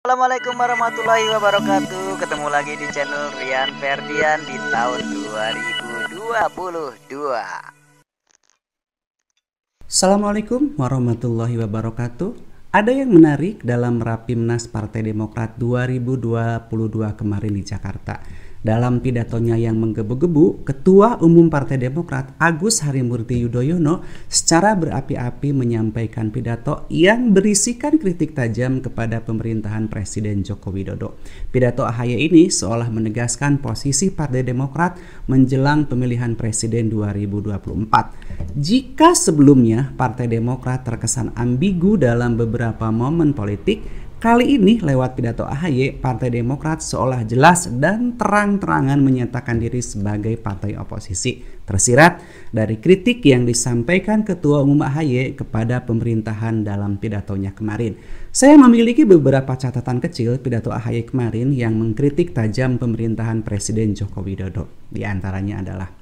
Assalamualaikum warahmatullahi wabarakatuh. Ketemu lagi di channel Rian Ferdian di tahun 2022. Assalamualaikum warahmatullahi wabarakatuh. Ada yang menarik dalam Rapimnas Partai Demokrat 2022 kemarin di Jakarta. Dalam pidatonya yang menggebu-gebu, Ketua Umum Partai Demokrat Agus Harimurti Yudhoyono secara berapi-api menyampaikan pidato yang berisikan kritik tajam kepada pemerintahan Presiden Joko Widodo. Pidato AHY ini seolah menegaskan posisi Partai Demokrat menjelang pemilihan Presiden 2024. Jika sebelumnya Partai Demokrat terkesan ambigu dalam beberapa momen politik, kali ini lewat pidato AHY, Partai Demokrat seolah jelas dan terang-terangan menyatakan diri sebagai partai oposisi. Tersirat dari kritik yang disampaikan Ketua Umum AHY kepada pemerintahan dalam pidatonya kemarin. Saya memiliki beberapa catatan kecil pidato AHY kemarin yang mengkritik tajam pemerintahan Presiden Joko Widodo. Di antaranya adalah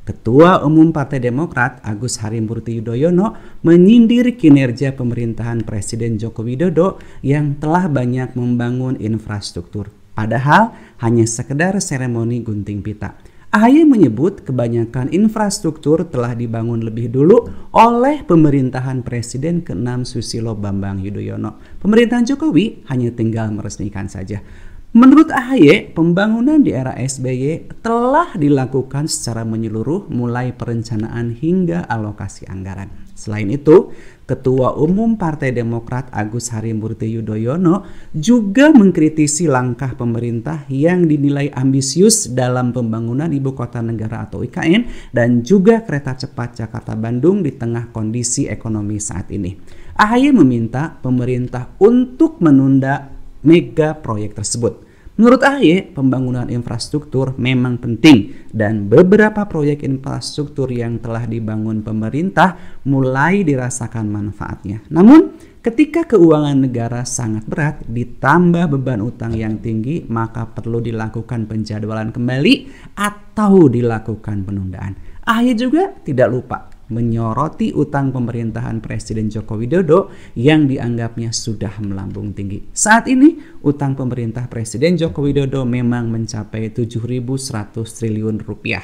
Ketua Umum Partai Demokrat Agus Harimurti Yudhoyono menyindir kinerja pemerintahan Presiden Joko Widodo yang telah banyak membangun infrastruktur, padahal hanya sekedar seremoni gunting pita. AHY menyebut kebanyakan infrastruktur telah dibangun lebih dulu oleh pemerintahan Presiden ke-6 Susilo Bambang Yudhoyono. Pemerintahan Jokowi hanya tinggal meresmikan saja. Menurut AHY, pembangunan di era SBY telah dilakukan secara menyeluruh mulai perencanaan hingga alokasi anggaran. Selain itu, Ketua Umum Partai Demokrat Agus Harimurti Yudhoyono juga mengkritisi langkah pemerintah yang dinilai ambisius dalam pembangunan Ibu Kota Negara atau IKN dan juga kereta cepat Jakarta-Bandung di tengah kondisi ekonomi saat ini. AHY meminta pemerintah untuk menunda mega proyek tersebut. Menurut AHY, pembangunan infrastruktur memang penting dan beberapa proyek infrastruktur yang telah dibangun pemerintah mulai dirasakan manfaatnya. Namun, ketika keuangan negara sangat berat ditambah beban utang yang tinggi, maka perlu dilakukan penjadwalan kembali atau dilakukan penundaan. AHY juga tidak lupa menyoroti utang pemerintahan Presiden Joko Widodo yang dianggapnya sudah melambung tinggi. Saat ini, utang pemerintah Presiden Joko Widodo memang mencapai 7.100 triliun rupiah.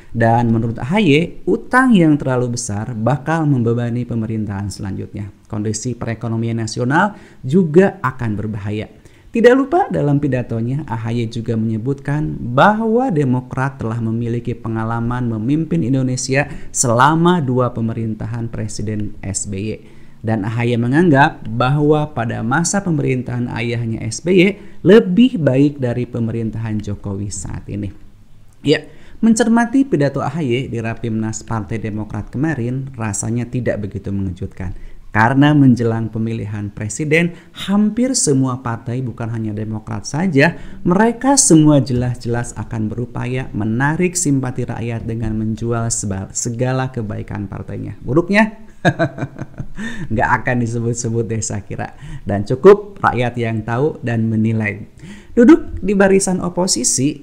Dan menurut AHY, utang yang terlalu besar bakal membebani pemerintahan selanjutnya. Kondisi perekonomian nasional juga akan berbahaya. Tidak lupa dalam pidatonya, AHY juga menyebutkan bahwa Demokrat telah memiliki pengalaman memimpin Indonesia selama 2 pemerintahan Presiden SBY. Dan AHY menganggap bahwa pada masa pemerintahan ayahnya SBY lebih baik dari pemerintahan Jokowi saat ini. Ya, mencermati pidato AHY di Rapimnas Partai Demokrat kemarin rasanya tidak begitu mengejutkan. Karena menjelang pemilihan presiden, hampir semua partai bukan hanya Demokrat saja, mereka semua jelas-jelas akan berupaya menarik simpati rakyat dengan menjual segala kebaikan partainya. Buruknya, nggak akan disebut-sebut deh saya kira. Dan cukup rakyat yang tahu dan menilai. Duduk di barisan oposisi,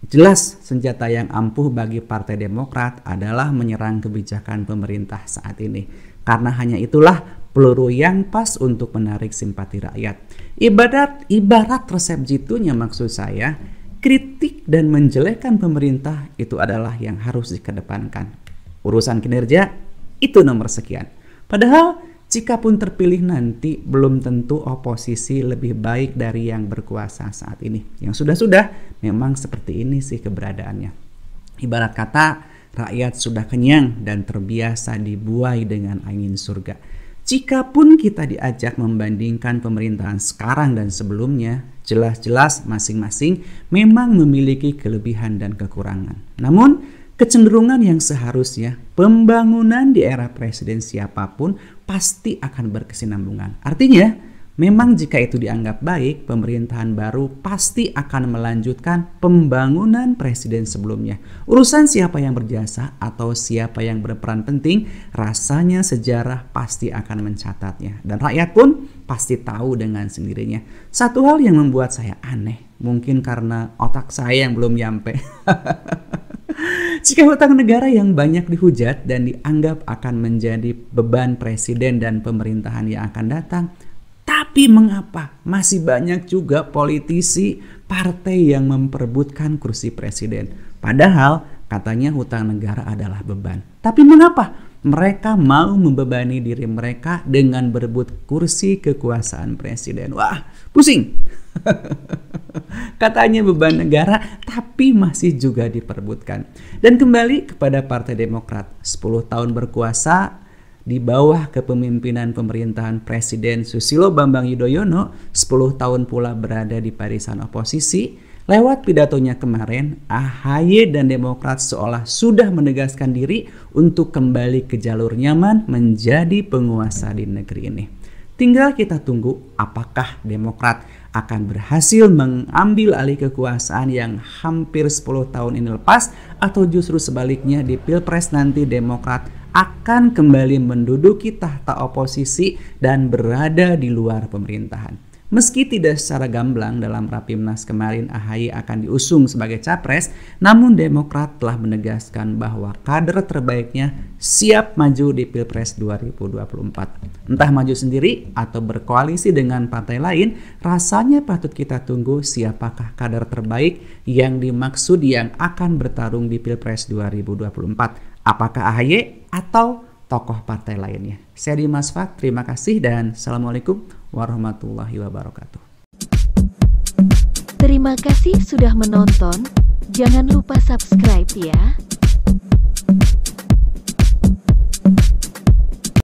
jelas senjata yang ampuh bagi Partai Demokrat adalah menyerang kebijakan pemerintah saat ini. Karena hanya itulah peluru yang pas untuk menarik simpati rakyat. Ibarat resep jitunya maksud saya, kritik dan menjelekkan pemerintah itu adalah yang harus dikedepankan. Urusan kinerja itu nomor sekian. Padahal jika pun terpilih nanti belum tentu oposisi lebih baik dari yang berkuasa saat ini. Yang sudah-sudah memang seperti ini sih keberadaannya. Ibarat kata, rakyat sudah kenyang dan terbiasa dibuai dengan angin surga. Jikapun kita diajak membandingkan pemerintahan sekarang dan sebelumnya, jelas-jelas masing-masing memang memiliki kelebihan dan kekurangan. Namun, kecenderungan yang seharusnya pembangunan di era presiden siapapun pasti akan berkesinambungan. Artinya, memang jika itu dianggap baik, pemerintahan baru pasti akan melanjutkan pembangunan presiden sebelumnya. Urusan siapa yang berjasa atau siapa yang berperan penting, rasanya sejarah pasti akan mencatatnya. Dan rakyat pun pasti tahu dengan sendirinya. Satu hal yang membuat saya aneh, mungkin karena otak saya yang belum nyampe. Jika hutang negara yang banyak dihujat dan dianggap akan menjadi beban presiden dan pemerintahan yang akan datang, tapi Tapi mengapa masih banyak juga politisi partai yang memperebutkan kursi presiden? Padahal katanya hutang negara adalah beban. Tapi mengapa mereka mau membebani diri mereka dengan berebut kursi kekuasaan presiden? Wah, pusing. Katanya beban negara, tapi masih juga diperebutkan. Dan kembali kepada Partai Demokrat, 10 tahun berkuasa di bawah kepemimpinan pemerintahan Presiden Susilo Bambang Yudhoyono, 10 tahun pula berada di barisan oposisi. Lewat pidatonya kemarin, AHY dan Demokrat seolah sudah menegaskan diri untuk kembali ke jalur nyaman menjadi penguasa di negeri ini. Tinggal kita tunggu apakah Demokrat akan berhasil mengambil alih kekuasaan yang hampir 10 tahun ini lepas, atau justru sebaliknya di Pilpres nanti Demokrat akan kembali menduduki tahta oposisi dan berada di luar pemerintahan. Meski tidak secara gamblang dalam Rapimnas kemarin AHY akan diusung sebagai capres, namun Demokrat telah menegaskan bahwa kader terbaiknya siap maju di Pilpres 2024. Entah maju sendiri atau berkoalisi dengan partai lain, rasanya patut kita tunggu siapakah kader terbaik yang dimaksud yang akan bertarung di Pilpres 2024. Apakah AHY atau tokoh partai lainnya? Saya Dimas Fak, terima kasih dan Assalamualaikum warahmatullahi wabarakatuh. Terima kasih sudah menonton. Jangan lupa subscribe ya.